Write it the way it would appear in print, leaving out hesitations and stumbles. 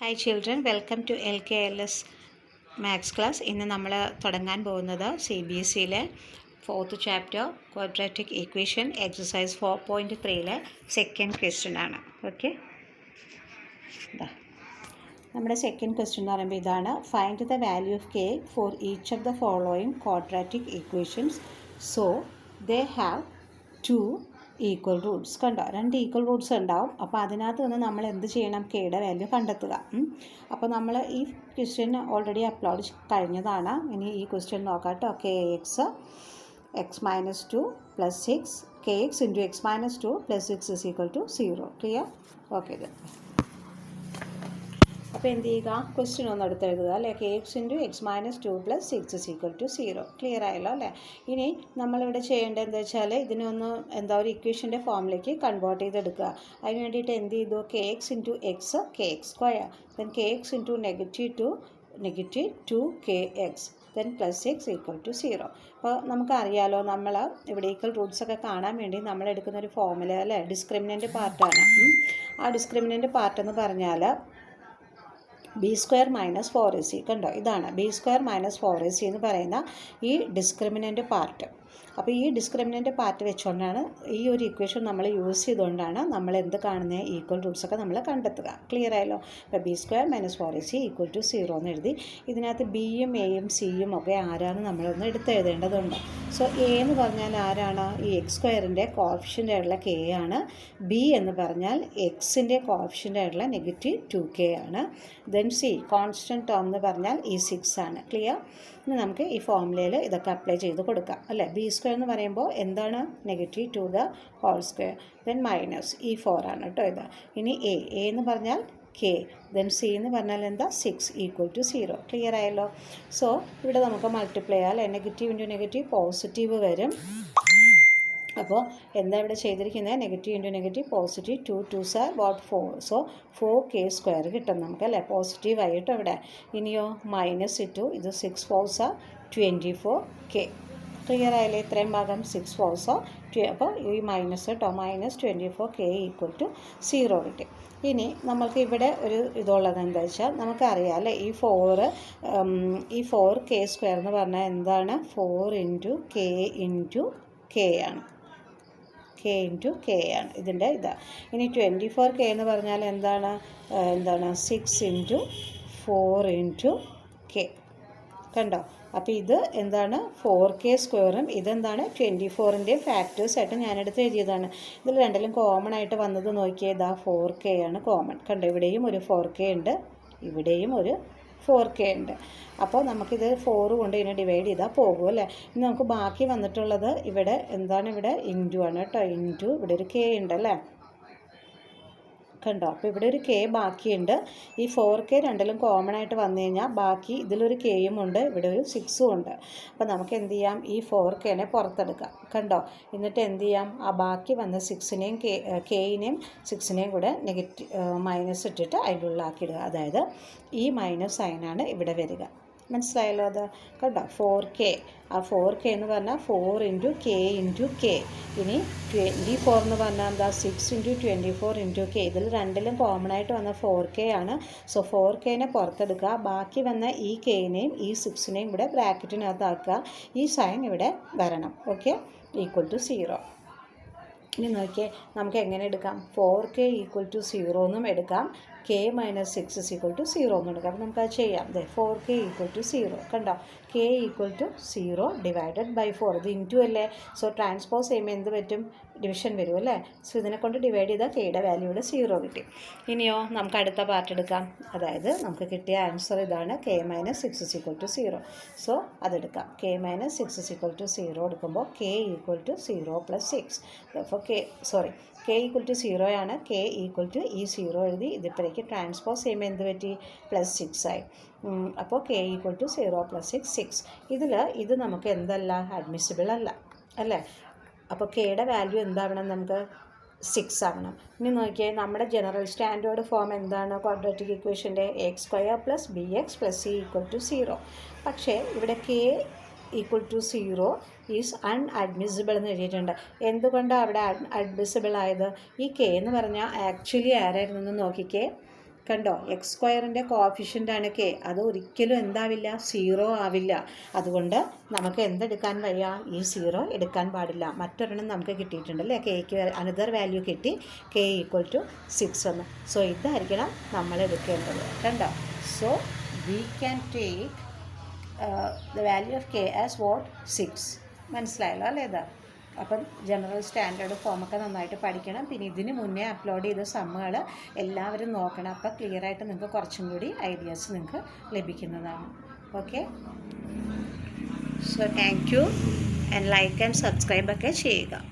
Hi children, welcome to LKLS maths class. ഇന്ന് നമ്മൾ തുടങ്ങാൻ പോകുന്നത് CBSEയിലെ 4th chapter quadratic equation exercise 4.3 second question ആണ്. ഓക്കെ, നമ്മുടെ സെക്കൻഡ് ക്വസ്റ്റ്യൻ എന്ന് പറയുമ്പോൾ ഇതാണ്: find the value of k for each of the following quadratic equations so they have 2 equal roots. കണ്ടോ, 2 ഈക്വൽ റൂട്ട്സ് ഉണ്ടാവും. അപ്പോൾ അതിനകത്ത് നിന്ന് നമ്മൾ എന്ത് ചെയ്യണം? കെയുടെ വാല്യൂ കണ്ടെത്തുക. അപ്പോൾ നമ്മൾ ഈ ക്വസ്റ്റ്യൻ ഓൾറെഡി അപ്ലോഡ് കഴിഞ്ഞതാണ്. ഇനി ഈ ക്വസ്റ്റ്യൻ നോക്കാം കേട്ടോ. x-2 + 6 kx × x-2 + 6 = 0. Clear? Okay. അപ്പോൾ എന്ത് ചെയ്യുക? ക്വസ്റ്റ്യൻ ഒന്ന് എടുത്തെഴുതുക അല്ലേ. kx × x-2 + 6 = 0. ക്ലിയർ ആയല്ലോ അല്ലേ? ഇനി നമ്മളിവിടെ ചെയ്യേണ്ടത് എന്താ വെച്ചാൽ ഇതിനൊന്ന് ഒരു ഇക്വേഷൻ്റെ ഫോമിലേക്ക് കൺവേർട്ട് ചെയ്തെടുക്കുക. അതിന് വേണ്ടിയിട്ട് എന്ത് ചെയ്തു? kx × x kx², then kx × -2 kx, then +6 = 0. അപ്പോൾ നമുക്കറിയാലോ, നമ്മൾ ഇവിടെ ഈക്വൽ റൂട്ട്സ് ഒക്കെ കാണാൻ വേണ്ടി നമ്മൾ എടുക്കുന്ന ഒരു ഫോമുല അല്ലേ, ഡിസ്ക്രിമിനൻ്റ് പാർട്ടാണ്. ആ ഡിസ്ക്രിമിനൻ്റ് പാർട്ട് എന്ന് പറഞ്ഞാൽ b² - 4ac. കണ്ടോ, ഇതാണ് b² - 4ac എന്ന് പറയുന്ന ഈ ഡിസ്ക്രിമിനൻ്റ് പാർട്ട്. അപ്പോൾ ഈ ഡിസ്ക്രിമിനൻ്റ് പാർട്ട് വെച്ചുകൊണ്ടാണ് ഈ ഒരു ഇക്വേഷൻ നമ്മൾ യൂസ് ചെയ്തുകൊണ്ടാണ് നമ്മൾ എന്ത് കാണുന്നത്? ഈക്വൽ റൂട്ട്സ് ഒക്കെ നമ്മൾ കണ്ടെത്തുക. ക്ലിയർ ആയല്ലോ? അപ്പോൾ b² - 4ac = 0 എന്ന് എഴുതി. ഇതിനകത്ത് ബിയും എയും സിയും ഒക്കെ ആരാണ് നമ്മളൊന്ന് എടുത്തെഴുതേണ്ടതുണ്ട്. സോ എ എന്ന് പറഞ്ഞാൽ ആരാണ്? ഈ x² കോഫിഷ്യൻ്റ് ആയിട്ടുള്ള k ആണ്. ബി എന്ന് പറഞ്ഞാൽ എക്സിൻ്റെ കോഫിഷ്യൻ്റ് ആയിട്ടുള്ള -2k ആണ്. ദെൻ സി കോൺസ്റ്റൻറ്റ് ടേം എന്ന് പറഞ്ഞാൽ ഈ 6 ആണ്. ക്ലിയർ? ഇനി നമുക്ക് ഈ ഫോമുലയിൽ ഇതൊക്കെ അപ്ലൈ ചെയ്ത് കൊടുക്കാം അല്ലേ. b² എന്ന് പറയുമ്പോൾ എന്താണ്? -2² ദെൻ മൈനസ് ഈ 4 ആണ് കേട്ടോ ഇത്. ഇനി എ എന്ന് പറഞ്ഞാൽ k, ദെൻ സി എന്ന് പറഞ്ഞാൽ എന്താ? 6 = 0. ക്ലിയർ ആയല്ലോ? സോ ഇവിടെ നമുക്ക് മൾട്ടിപ്ലൈ ചെയ്യാം അല്ലേ. നെഗറ്റീവ് ഇൻറ്റു നെഗറ്റീവ് പോസിറ്റീവ് വരും. അപ്പോൾ എന്താ ഇവിടെ ചെയ്തിരിക്കുന്നത്? Negative into negative positive, 2 2s are 4. So 4k² കിട്ടും നമുക്ക് അല്ലേ. പോസിറ്റീവ് ആയിട്ടോ ഇവിടെ. ഇനിയോ -2, ഇത് 6 4s are 24k. ക്ലിയർ ആയില്ലേ? ഇത്രയും ഭാഗം 6 4s are 2. അപ്പോൾ ഈ മൈനസ് കേട്ടോ, -24k = 0 കിട്ടി. ഇനി നമ്മൾക്ക് ഇവിടെ ഒരു ഇതുള്ളത് എന്താ വെച്ചാൽ നമുക്കറിയാം അല്ലേ, ഈ 4k² എന്ന് പറഞ്ഞാൽ എന്താണ്? 4 × k ആണ്. k ആണ് ഇതിൻ്റെ ഇതാ. ഇനി 24k എന്ന് പറഞ്ഞാൽ എന്താണ്? 6 × 4 × k. കണ്ടോ? അപ്പോൾ ഇത് എന്താണ്? 4k²ഉം ഇതെന്താണ്? 24ൻ്റെയും ഫാക്ടേഴ്സായിട്ട് ഞാനെടുത്ത് എഴുതിയതാണ്. ഇതിൽ രണ്ടിലും കോമൺ ആയിട്ട് വന്നത് നോക്കിയത് 4k ആണ് കോമൺ. കണ്ടോ, ഇവിടെയും ഒരു 4k ഉണ്ട്, ഇവിടെയും ഒരു 4k ഉണ്ട്. അപ്പോൾ നമുക്കിത് 4 കൊണ്ട് ഇതിനെ ഡിവൈഡ് ചെയ്താൽ പോകും അല്ലേ. ഇനി നമുക്ക് ബാക്കി വന്നിട്ടുള്ളത് ഇവിടെ എന്താണ്? ഇവിടെ ഇൻറ്റു ആണ് കേട്ടോ. ഇൻറ്റു ഇവിടെ ഒരു k ഉണ്ട് അല്ലേ. കണ്ടോ, അപ്പോൾ ഇവിടെ ഒരു k ബാക്കിയുണ്ട്. ഈ 4k രണ്ടിലും കോമൺ ആയിട്ട് വന്നു കഴിഞ്ഞാൽ ബാക്കി ഇതിലൊരു kയും ഉണ്ട്, ഇവിടെ ഒരു 6ഉം ഉണ്ട്. അപ്പോൾ നമുക്ക് എന്ത് ചെയ്യാം? ഈ 4kനെ പുറത്തെടുക്കാം. കണ്ടോ, എന്നിട്ട് എന്ത് ചെയ്യാം? ആ ബാക്കി വന്ന 6നെയും kനെയും 6നെയും കൂടെ മൈനസ് ഇട്ടിട്ട് അതിൻ്റെ ഉള്ളിലാക്കിയിടുക. അതായത് ഈ മൈനസ് സൈനാണ് ഇവിടെ വരിക. മനസ്സിലായല്ലോ അത്? കണ്ടോ, 4k. ആ 4k എന്ന് പറഞ്ഞാൽ 4 × k × k. ഇനി 24 എന്ന് പറഞ്ഞാൽ എന്താ? 6 × 24 × k. ഇതിൽ രണ്ടിലും കോമൺ ആയിട്ട് വന്ന 4k ആണ്. സോ 4kനെ പുറത്തെടുക്കുക. ബാക്കി വന്ന ഈ kനെയും ഈ 6നെയും കൂടെ ബ്രാക്കറ്റിനകത്താക്കുക. ഈ സൈൻ ഇവിടെ വരണം. ഓക്കെ, = 0. ഇനി നോക്കിയേ, നമുക്ക് എങ്ങനെ എടുക്കാം? 4k = 0 എന്നും എടുക്കാം, k - 6 = 0 എന്നും എടുക്കാം. അപ്പോൾ നമുക്കത് ചെയ്യാം. 4k = 0. കണ്ടോ, k = 0 / 4. ഇത് ഇൻറ്റു അല്ലേ. സോ ട്രാൻസ്പോസ് ചെയ്യുമ്പോൾ എന്ത് പറ്റും? ഡിവിഷൻ വരും അല്ലേ. സോ ഇതിനെ കൊണ്ട് ഡിവൈഡ് ചെയ്താൽ kയുടെ വാല്യൂ ഇവിടെ 0 കിട്ടി. ഇനിയോ നമുക്ക് അടുത്ത പാർട്ട് എടുക്കാം. അതായത് നമുക്ക് കിട്ടിയ ആൻസർ ഇതാണ്, k - 6 = 0. സോ അതെടുക്കാം. k - 6 = 0 എടുക്കുമ്പോൾ k = 0 + 6. അപ്പോൾ k = 0 ആണ്. k = ഈ 0 എഴുതി. ഇതിപ്പോഴേക്ക് ട്രാൻസ്പോസ് ചെയ്യുമ്പോൾ എന്ത് പറ്റി? +6 ആയി. അപ്പോൾ k = 0 + 6. ഇത് നമുക്ക് എന്തല്ല? അഡ്മിസിബിൾ അല്ല അല്ലേ. അപ്പോൾ kയുടെ വാല്യൂ എന്താവണം? നമുക്ക് 6 ആവണം. ഇനി നോക്കിയാൽ നമ്മുടെ ജനറൽ സ്റ്റാൻഡേർഡ് ഫോം എന്താണ്? ക്വാഡ്രാറ്റിക് ഇക്വേഷൻ്റെ x² + bx + c = 0. പക്ഷേ ഇവിടെ k = 0 ഈസ് അൺഅഡ്മിസിബിൾ എന്ന് എഴുതിയിട്ടുണ്ട്. എന്തുകൊണ്ടാണ് അവിടെ അഡ്മിസിബിൾ ആയത്? ഈ k എന്ന് പറഞ്ഞാൽ ആക്ച്വലി ആരായിരുന്നു നോക്കിക്കേ, കണ്ടോ എക്സ് സ്ക്വയറിൻ്റെ കോഫിഷ്യൻ്റാണ് കെ, അത് ഒരിക്കലും എന്താവില്ല 0 ആവില്ല. അതുകൊണ്ട് നമുക്ക് എന്തെടുക്കാൻ വയ്യ, ഈ 0 എടുക്കാൻ പാടില്ല. മറ്റൊരെണ്ണം നമുക്ക് കിട്ടിയിട്ടുണ്ട് അല്ലേ, കെക്ക് അനദർ വാല്യൂ കിട്ടി, കെ ഈക്വൽ ടു 6 എന്ന്. സോ ഇതായിരിക്കണം നമ്മൾ എടുക്കേണ്ടത് കണ്ടോ. So we can take the value of K as what 6. മനസ്സിലായല്ലോ അല്ലേ ഇത്. അപ്പം ജനറൽ സ്റ്റാൻഡേർഡ് ഫോമൊക്കെ നന്നായിട്ട് പഠിക്കണം. പിന്നെ ഇതിന് മുന്നേ അപ്ലോഡ് ചെയ്ത സമ്മുകൾ എല്ലാവരും നോക്കണം. അപ്പോൾ ക്ലിയറായിട്ട് നിങ്ങൾക്ക് കുറച്ചും കൂടി ഐഡിയാസ് നിങ്ങൾക്ക് ലഭിക്കുന്നതാണ്. Okay, so thank you and like and subscribe ഒക്കെ ചെയ്യുക.